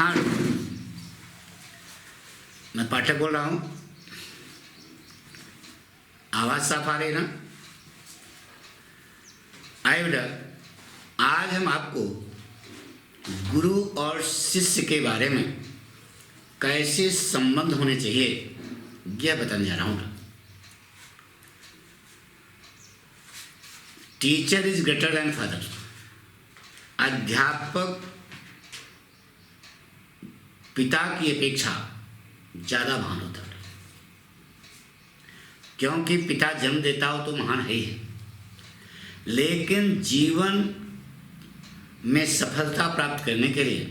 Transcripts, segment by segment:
हाँ, मैं पाठक बोल रहा हूँ। आवाज़ साफ आ रही है ना? आइए बेटा, आज हम आपको गुरु और शिष्य के बारे में कैसे संबंध होने चाहिए यह बताने जा रहा हूँ। Teacher is greater than father. अध्यापक पिता की अपेक्षा ज़्यादा महान होता है, क्योंकि पिता जन्म देता हो तो महान है ही है, लेकिन जीवन में सफलता प्राप्त करने के लिए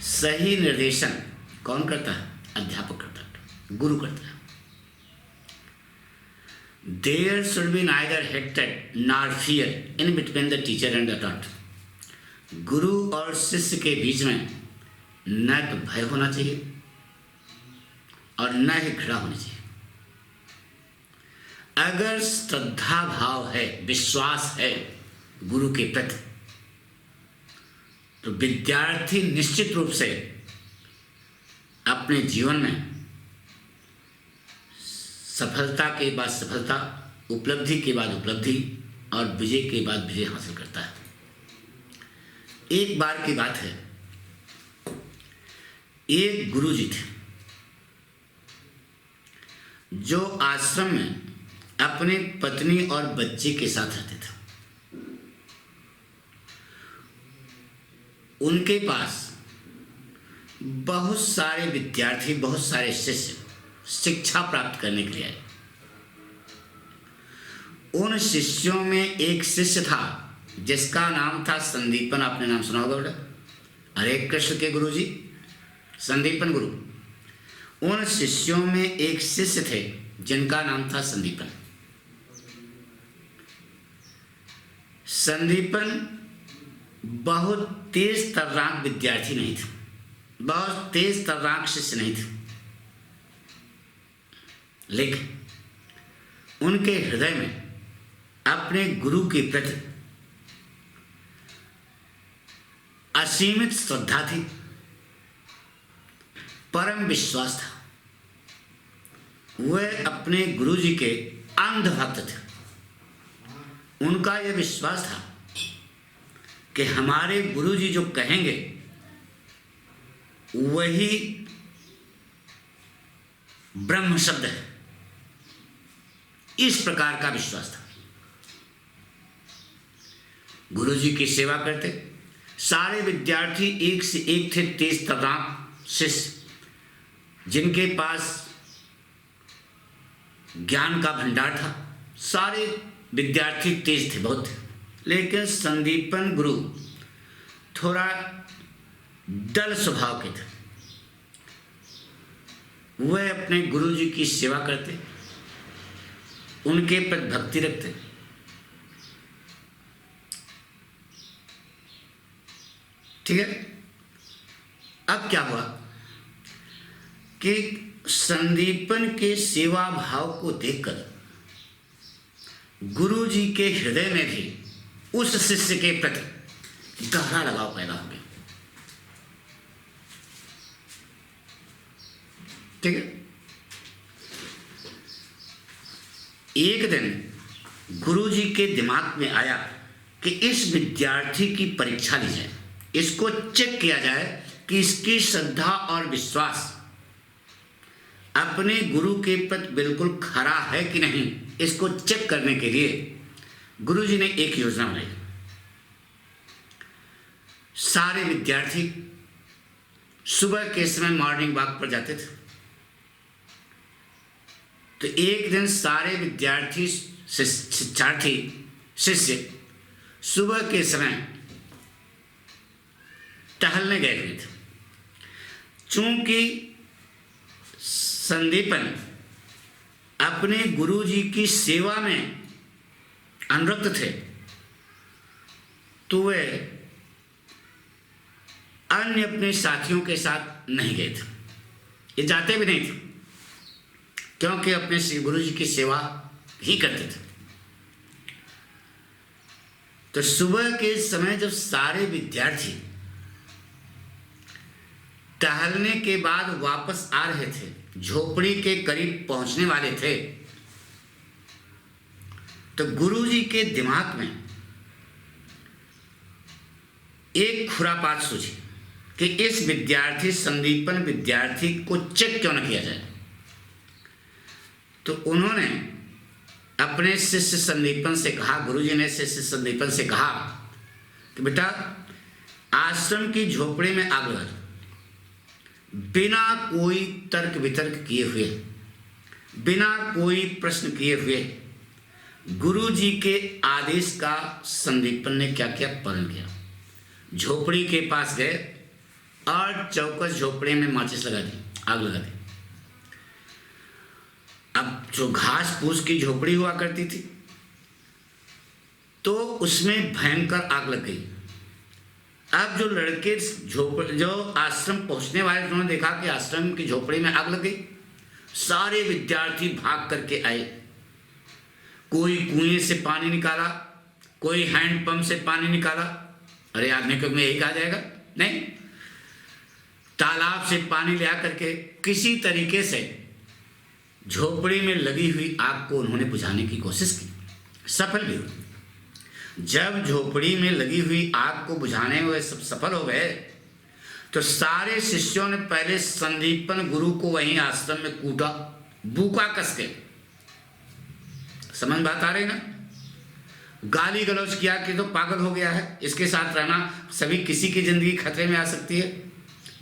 सही निर्देशन कौन करता है? अध्यापक करता है, गुरु करता है। There should be neither hatred nor fear in between the teacher and the taught. गुरु और शिष्य के बीच में न तो भय होना चाहिए और न ही घृणा होनी चाहिए। अगर श्रद्धा भाव है, विश्वास है गुरु के प्रति, तो विद्यार्थी निश्चित रूप से अपने जीवन में सफलता के बाद सफलता, उपलब्धि के बाद उपलब्धि और विजय के बाद विजय हासिल करता है। एक बार की बात है, एक गुरुजी थे जो आश्रम में अपने पत्नी और बच्चे के साथ रहते थे। उनके पास बहुत सारे विद्यार्थी, बहुत सारे शिष्य शिक्षा प्राप्त करने के लिए आए। उन शिष्यों में एक शिष्य था जिसका नाम था संदीपन। आपने नाम सुना होगा बेटा, हरे कृष्ण के गुरु जी संदीपन गुरु। उन शिष्यों में एक शिष्य थे जिनका नाम था संदीपन। संदीपन बहुत तेज तर्राक विद्यार्थी नहीं थे, बहुत तेज तर्राक शिष्य नहीं थे, लेकिन उनके हृदय में अपने गुरु के प्रति असीमित श्रद्धा थी, परम विश्वास था। वे अपने गुरु जी के अंध भक्त थे। उनका यह विश्वास था कि हमारे गुरु जी जो कहेंगे वही ब्रह्म शब्द है। इस प्रकार का विश्वास था। गुरु जी की सेवा करते। सारे विद्यार्थी एक से एक थे, तेज तर्राक शिष्य जिनके पास ज्ञान का भंडार था। सारे विद्यार्थी तेज थे, बहुत थे, लेकिन संदीपन गुरु थोड़ा डल स्वभाव के थे। वह अपने गुरु जी की सेवा करते, उनके प्रति भक्ति रखते। ठीक है। अब क्या हुआ कि संदीपन के सेवा भाव को देखकर गुरु जी के हृदय में भी उस शिष्य के प्रति गहरा लगाव पैदा हो गया। ठीक है। एक दिन गुरु जी के दिमाग में आया कि इस विद्यार्थी की परीक्षा ली जाए, इसको चेक किया जाए कि इसकी श्रद्धा और विश्वास अपने गुरु के प्रति बिल्कुल खरा है कि नहीं। इसको चेक करने के लिए गुरु जी ने एक योजना बनाई। सारे विद्यार्थी सुबह के समय मॉर्निंग वॉक पर जाते थे। तो एक दिन सारे विद्यार्थी, शिक्षार्थी, शिष्य सुबह के समय टहलने गए हुए थे। चूंकि संदीपन अपने गुरु जी की सेवा में अनुरक्त थे, तो वे अन्य अपने साथियों के साथ नहीं गए थे। ये जाते भी नहीं थे, क्योंकि अपने श्री गुरु जी की सेवा ही करते थे। तो सुबह के समय जब सारे विद्यार्थी टहलने के बाद वापस आ रहे थे, झोपड़ी के करीब पहुंचने वाले थे, तो गुरुजी के दिमाग में एक खुरापात सूझी कि इस विद्यार्थी संदीपन विद्यार्थी को चेक क्यों न किया जाए। तो उन्होंने अपने शिष्य संदीपन से कहा, गुरुजी ने शिष्य संदीपन से कहा कि बेटा, आश्रम की झोपड़ी में आग लगा दो, बिना कोई तर्क वितर्क किए हुए, बिना कोई प्रश्न किए हुए गुरुजी के आदेश का संदीपन ने क्या किया, पालन किया। झोपड़ी के पास गए और चौकस झोपड़ी में माचिस लगा दी, आग लगा दी। अब जो घास फूस की झोपड़ी हुआ करती थी तो उसमें भयंकर आग लग गई। अब जो लड़के जो आश्रम पहुंचने वाले, उन्होंने देखा कि आश्रम की झोपड़ी में आग लग गई। सारे विद्यार्थी भाग करके आए, कोई कुएं से पानी निकाला, कोई हैंडपंप से पानी निकाला। अरे आदमी को में यही कहा जाएगा, नहीं, तालाब से पानी ले आकर के किसी तरीके से झोपड़ी में लगी हुई आग को उन्होंने बुझाने की कोशिश की, सफल भी हुई। जब झोपड़ी में लगी हुई आग को बुझाने में सब सफल हो गए तो सारे शिष्यों ने पहले संदीपन गुरु को वहीं आश्रम में कूटा, बूका कस के। समझ बात आ रही ना? गाली गलौज किया कि तो पागल हो गया है, इसके साथ रहना, सभी किसी की जिंदगी खतरे में आ सकती है।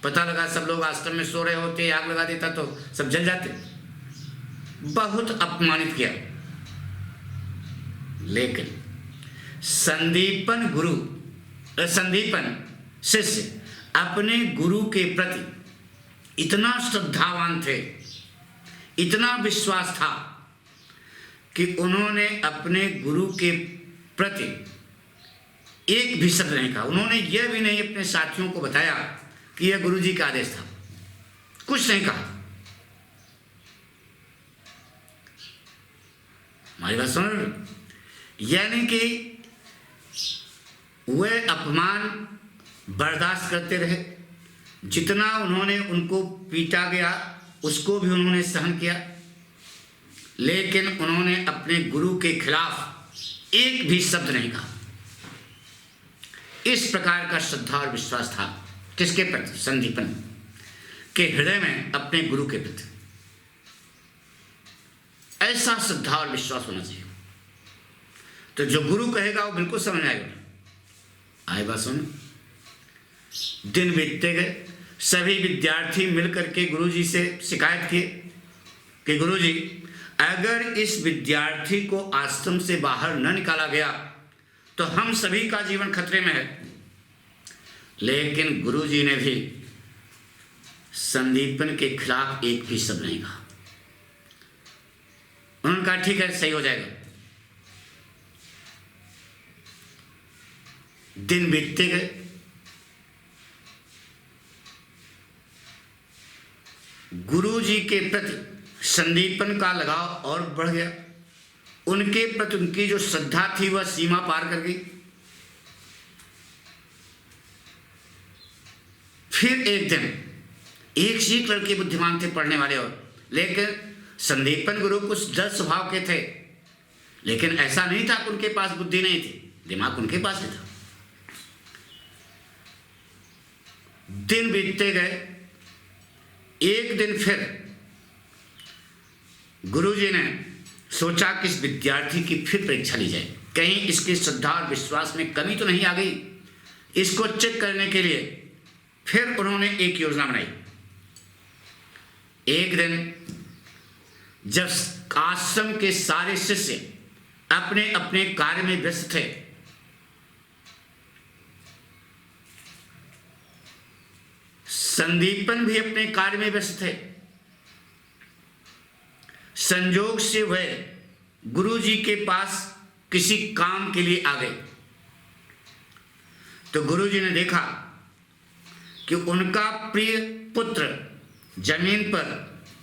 पता लगा सब लोग आश्रम में सो रहे होते, आग लगा देता तो सब जल जाते। बहुत अपमानित किया। लेकिन संदीपन शिष्य अपने गुरु के प्रति इतना श्रद्धावान थे, इतना विश्वास था कि उन्होंने अपने गुरु के प्रति एक भी शब्द नहीं कहा। उन्होंने यह भी नहीं अपने साथियों को बताया कि यह गुरु जी का आदेश था, कुछ नहीं कहा। हमारी बात सुन, यानी कि वे अपमान बर्दाश्त करते रहे। जितना उन्होंने उनको पीटा गया उसको भी उन्होंने सहन किया, लेकिन उन्होंने अपने गुरु के खिलाफ एक भी शब्द नहीं कहा। इस प्रकार का श्रद्धा और विश्वास था किसके प्रति? संदीपन के हृदय में अपने गुरु के प्रति। ऐसा श्रद्धा और विश्वास होना चाहिए। तो जो गुरु कहेगा वो बिल्कुल समझ आएगा। आए बात सुन। दिन बीतते गए, सभी विद्यार्थी मिलकर के गुरुजी से शिकायत किए कि गुरुजी, अगर इस विद्यार्थी को आश्रम से बाहर न निकाला गया तो हम सभी का जीवन खतरे में है। लेकिन गुरुजी ने भी संदीपन के खिलाफ एक भी शब्द नहीं कहा। उन्होंने कहा ठीक है, सही हो जाएगा। दिन बीतते गए, गुरुजी के प्रति संदीपन का लगाव और बढ़ गया। उनके प्रति उनकी जो श्रद्धा थी वह सीमा पार कर गई। फिर एक दिन, एक से एक लड़के बुद्धिमान थे, पढ़ने वाले, और लेकिन संदीपन गुरु कुछ डर स्वभाव के थे। लेकिन ऐसा नहीं था कि उनके पास बुद्धि नहीं थी, दिमाग उनके पास भी था। दिन बीतते गए। एक दिन फिर गुरुजी ने सोचा कि इस विद्यार्थी की फिर परीक्षा ली जाए, कहीं इसकी श्रद्धा और विश्वास में कमी तो नहीं आ गई। इसको चेक करने के लिए फिर उन्होंने एक योजना बनाई। एक दिन जब आश्रम के सारे शिष्य अपने अपने कार्य में व्यस्त थे, संदीपन भी अपने कार्य में व्यस्त थे। संयोग से वह गुरुजी के पास किसी काम के लिए आ गए। तो गुरुजी ने देखा कि उनका प्रिय पुत्र जमीन पर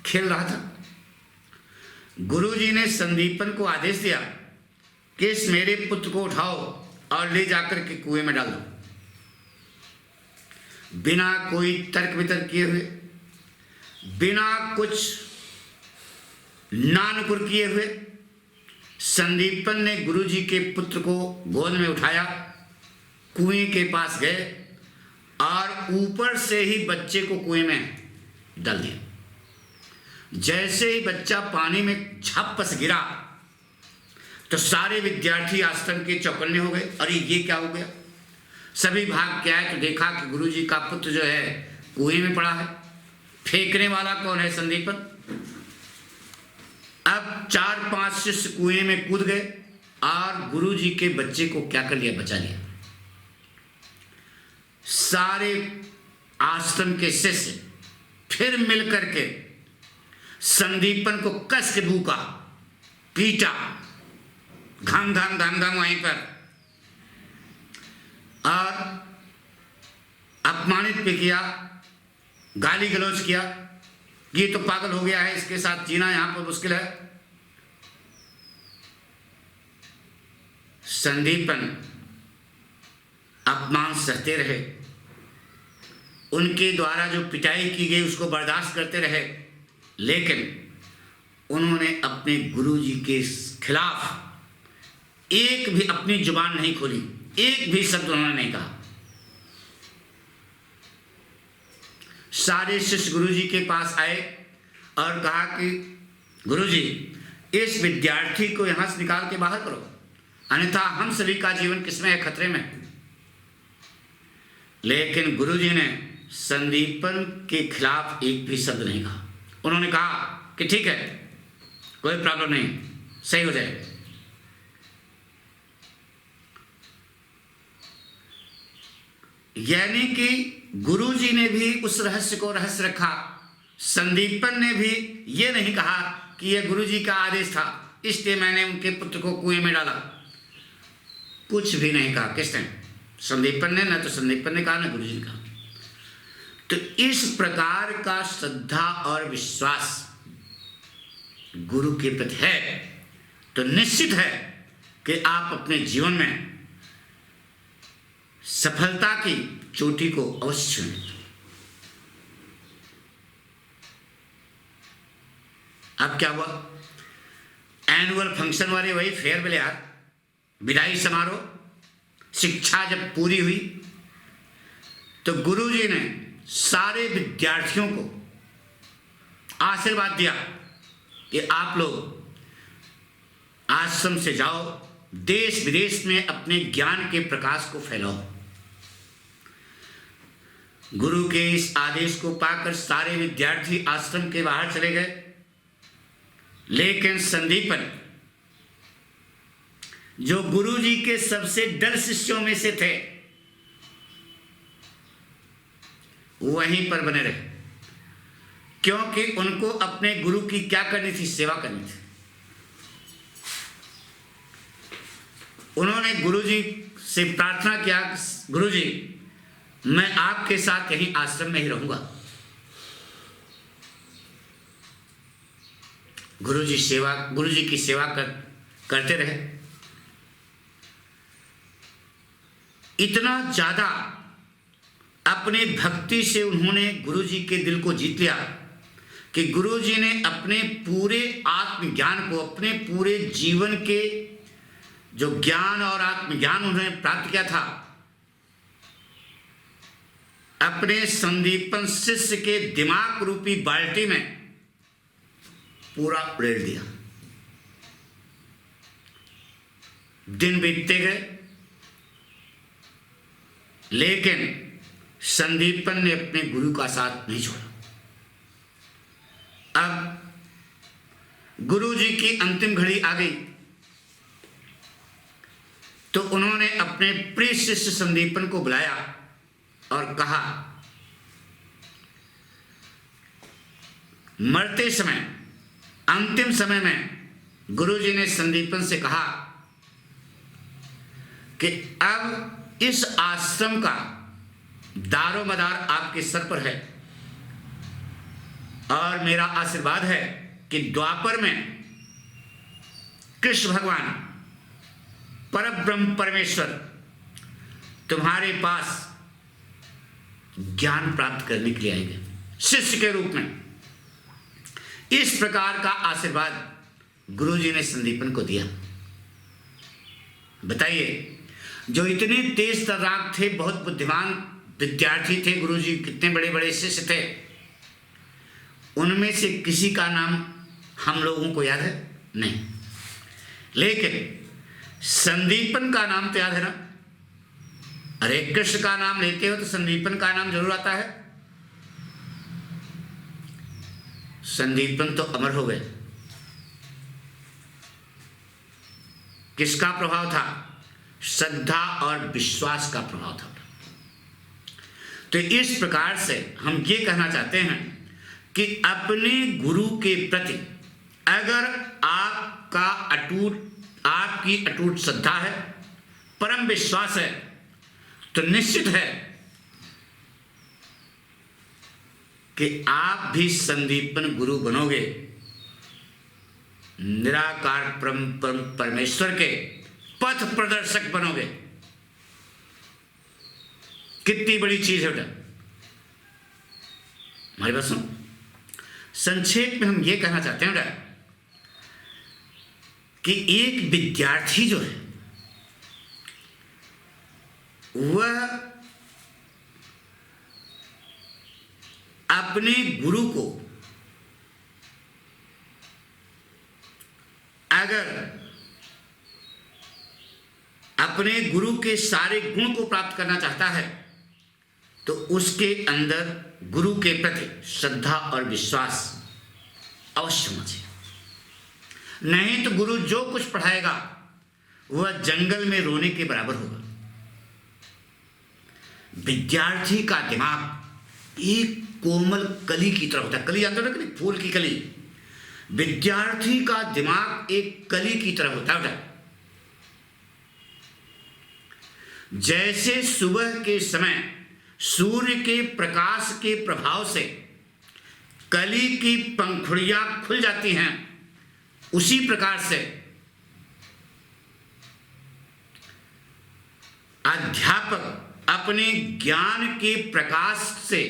खेल रहा था। गुरुजी ने संदीपन को आदेश दिया कि इस मेरे पुत्र को उठाओ और ले जाकर के कुएं में डाल दो। बिना कोई तर्क वितर्क किए हुए, बिना कुछ नानुकुर किए हुए संदीपन ने गुरुजी के पुत्र को गोद में उठाया, कुएं के पास गए और ऊपर से ही बच्चे को कुएं में डाल दिया। जैसे ही बच्चा पानी में झपस गिरा तो सारे विद्यार्थी आश्रम के चौकन्ने हो गए। अरे ये क्या हो गया? सभी भाग के आए तो देखा कि गुरुजी का पुत्र जो है कुएं में पड़ा है। फेंकने वाला कौन है? संदीपन। अब 4-5 शिष्य कुएं में कूद गए और गुरुजी के बच्चे को क्या कर लिया? बचा लिया। सारे आश्रम के शिष्य फिर मिलकर के संदीपन को कस के भूका, पीटा, घम घम घम घम वहीं पर, और अपमानित भी किया, गाली गलौज किया। ये तो पागल हो गया है, इसके साथ जीना यहां पर मुश्किल है। संदीपन अपमान सहते रहे, उनके द्वारा जो पिटाई की गई उसको बर्दाश्त करते रहे, लेकिन उन्होंने अपने गुरुजी के खिलाफ एक भी अपनी जुबान नहीं खोली, एक भी शब्द उन्होंने नहीं कहा। सारे शिष्य गुरुजी के पास आए और कहा कि गुरुजी, इस विद्यार्थी को यहां से निकाल के बाहर करो, अन्यथा हम सभी का जीवन किसमें है? खतरे में। लेकिन गुरुजी ने संदीपन के खिलाफ एक भी शब्द नहीं कहा। उन्होंने कहा कि ठीक है, कोई प्रॉब्लम नहीं, सही हो जाएगा। यानी कि गुरुजी ने भी उस रहस्य को रहस्य रखा। संदीपन ने भी ये नहीं कहा कि यह गुरुजी का आदेश था, इसलिए मैंने उनके पुत्र को कुएं में डाला। कुछ भी नहीं कहा। किसने? संदीपन ने। न तो संदीपन ने कहा, न गुरुजी ने कहा। तो इस प्रकार का श्रद्धा और विश्वास गुरु के प्रति है तो निश्चित है कि आप अपने जीवन में सफलता की चोटी को अवश्य छूएं। अब क्या हुआ? एनुअल फंक्शन वाले वही फेयरवेल यार, विदाई समारोह, शिक्षा जब पूरी हुई तो गुरुजी ने सारे विद्यार्थियों को आशीर्वाद दिया कि आप लोग आश्रम से जाओ, देश विदेश में अपने ज्ञान के प्रकाश को फैलाओ। गुरु के इस आदेश को पाकर सारे विद्यार्थी आश्रम के बाहर चले गए, लेकिन संदीपन जो गुरुजी के सबसे डर शिष्यों में से थे वहीं पर बने रहे, क्योंकि उनको अपने गुरु की क्या करनी थी? सेवा करनी थी। उन्होंने गुरुजी से प्रार्थना किया, गुरुजी मैं आपके साथ यहीं आश्रम में ही रहूंगा। गुरुजी की सेवा करते रहे। इतना ज्यादा अपने भक्ति से उन्होंने गुरुजी के दिल को जीत लिया कि गुरुजी ने अपने पूरे आत्मज्ञान को, अपने पूरे जीवन के जो ज्ञान और आत्मज्ञान उन्होंने प्राप्त किया था, अपने संदीपन शिष्य के दिमाग रूपी बाल्टी में पूरा उड़ेल दिया। दिन बीतते गए, लेकिन संदीपन ने अपने गुरु का साथ नहीं छोड़ा। अब गुरुजी की अंतिम घड़ी आ गई तो उन्होंने अपने प्रिय शिष्य संदीपन को बुलाया और कहा, मरते समय, अंतिम समय में गुरुजी ने संदीपन से कहा कि अब इस आश्रम का दारोमदार आपके सर पर है और मेरा आशीर्वाद है कि द्वापर में कृष्ण भगवान परब्रह्म परमेश्वर तुम्हारे पास ज्ञान प्राप्त करने के लिए आएंगे शिष्य के रूप में। इस प्रकार का आशीर्वाद गुरुजी ने संदीपन को दिया। बताइए, जो इतने तेज तर्राक थे, बहुत बुद्धिमान विद्यार्थी थे, गुरुजी कितने बड़े बड़े शिष्य थे, उनमें से किसी का नाम हम लोगों को याद है? नहीं। लेकिन संदीपन का नाम तो याद है ना। अरे कृष्ण का नाम लेते हो तो संदीपन का नाम जरूर आता है। संदीपन तो अमर हो गए। किसका प्रभाव था? श्रद्धा और विश्वास का प्रभाव था। तो इस प्रकार से हम ये कहना चाहते हैं कि अपने गुरु के प्रति अगर आपकी अटूट श्रद्धा है, परम विश्वास है, तो निश्चित है कि आप भी संदीपन गुरु बनोगे। निराकार परमेश्वर के पथ प्रदर्शक बनोगे। कितनी बड़ी चीज है बेटा। हमारी बात सुनो। संक्षेप में हम ये कहना चाहते हैं बेटा कि एक विद्यार्थी जो है वह अपने गुरु को अगर अपने गुरु के सारे गुण को प्राप्त करना चाहता है तो उसके अंदर गुरु के प्रति श्रद्धा और विश्वास अवश्य होना चाहिए। नहीं तो गुरु जो कुछ पढ़ाएगा वह जंगल में रोने के बराबर होगा। विद्यार्थी का दिमाग एक कोमल कली की तरह होता है। कली जानते हो ना, कली, फूल की कली। विद्यार्थी का दिमाग एक कली की तरह होता है। जैसे सुबह के समय सूर्य के प्रकाश के प्रभाव से कली की पंखुड़ियां खुल जाती हैं, उसी प्रकार से अध्यापक अपने ज्ञान के प्रकाश से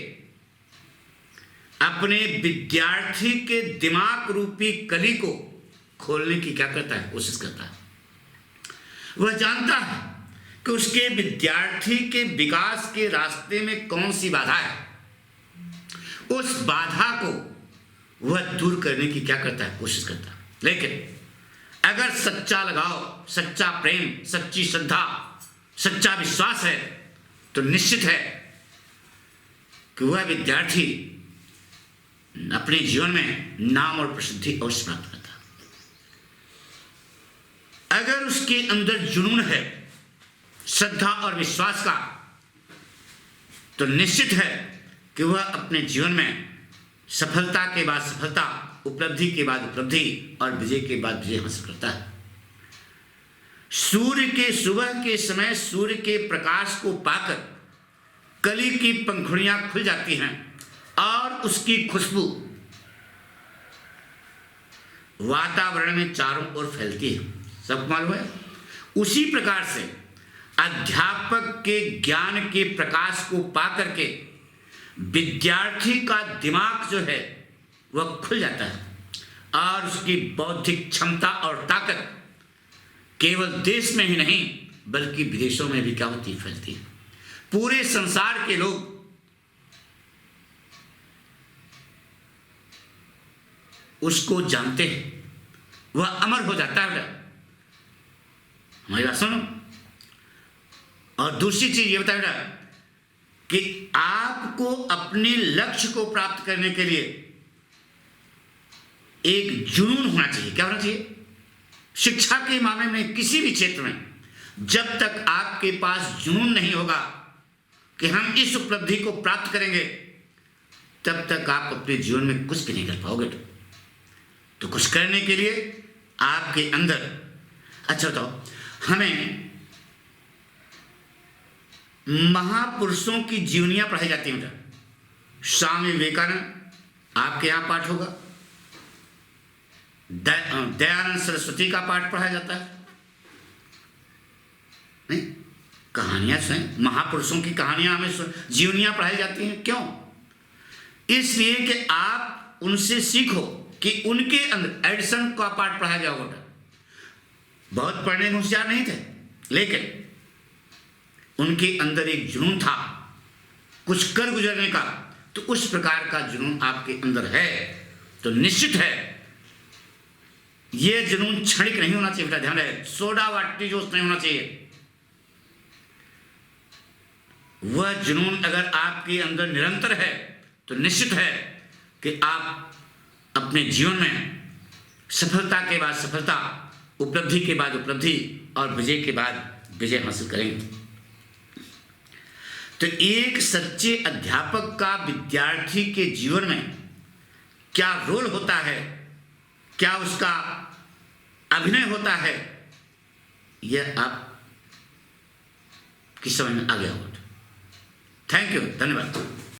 अपने विद्यार्थी के दिमाग रूपी कली को खोलने की क्या करता है? कोशिश करता है। वह जानता है कि उसके विद्यार्थी के विकास के रास्ते में कौन सी बाधा है। उस बाधा को वह दूर करने की क्या करता है? कोशिश करता है। लेकिन अगर सच्चा लगाव, सच्चा प्रेम, सच्ची श्रद्धा, सच्चा विश्वास है तो निश्चित है कि वह विद्यार्थी अपने जीवन में नाम और प्रसिद्धि अवश्य प्राप्त करता। अगर उसके अंदर जुनून है श्रद्धा और विश्वास का, तो निश्चित है कि वह अपने जीवन में सफलता के बाद सफलता, उपलब्धि के बाद उपलब्धि और विजय के बाद विजय हासिल करता है। सूर्य के सुबह के समय सूर्य के प्रकाश को पाकर कली की पंखुड़ियां खुल जाती हैं और उसकी खुशबू वातावरण में चारों ओर फैलती है। सब मालूम है। उसी प्रकार से अध्यापक के ज्ञान के प्रकाश को पाकर के विद्यार्थी का दिमाग जो है वह खुल जाता है और उसकी बौद्धिक क्षमता और ताकत केवल देश में ही नहीं बल्कि विदेशों में भी क्या होती, फैलती है। पूरे संसार के लोग उसको जानते हैं, वह अमर हो जाता है। हमारी बात सुनो। और दूसरी चीज ये बताया बेटा कि आपको अपने लक्ष्य को प्राप्त करने के लिए एक जुनून होना चाहिए। क्या होना चाहिए? शिक्षा के मामले में, किसी भी क्षेत्र में, जब तक आपके पास जुनून नहीं होगा कि हम इस उपलब्धि को प्राप्त करेंगे, तब तक आप अपने जीवन में कुछ भी नहीं कर पाओगे। तो कुछ करने के लिए आपके अंदर, अच्छा बताओ, हमें महापुरुषों की जीवनियां पढ़ाई जाती हैं। स्वामी विवेकानंद, आपके यहां पाठ होगा। दयानंद सरस्वती का पाठ पढ़ाया जाता है नहीं? कहानियां सुने, महापुरुषों की कहानियां हमें जीवनियां पढ़ाई जाती हैं। क्यों? इसलिए कि आप उनसे सीखो कि उनके अंदर एडिसन का पाठ पढ़ाया गया होगा, बहुत पढ़ने में होशियार नहीं थे, लेकिन उनके अंदर एक जुनून था कुछ कर गुजरने का। तो उस प्रकार का जुनून आपके अंदर है तो निश्चित है यह जुनून क्षणिक नहीं होना चाहिए। बेटा ध्यान रहे, सोडा वाटी जोश नहीं होना चाहिए। वह जुनून अगर आपके अंदर निरंतर है तो निश्चित है कि आप अपने जीवन में सफलता के बाद सफलता, उपलब्धि के बाद उपलब्धि और विजय के बाद विजय हासिल करेंगे। तो एक सच्चे अध्यापक का विद्यार्थी के जीवन में क्या रोल होता है, क्या उसका अभिनय होता है, यह आप की समझ में आ गया होगा। थैंक यू, धन्यवाद।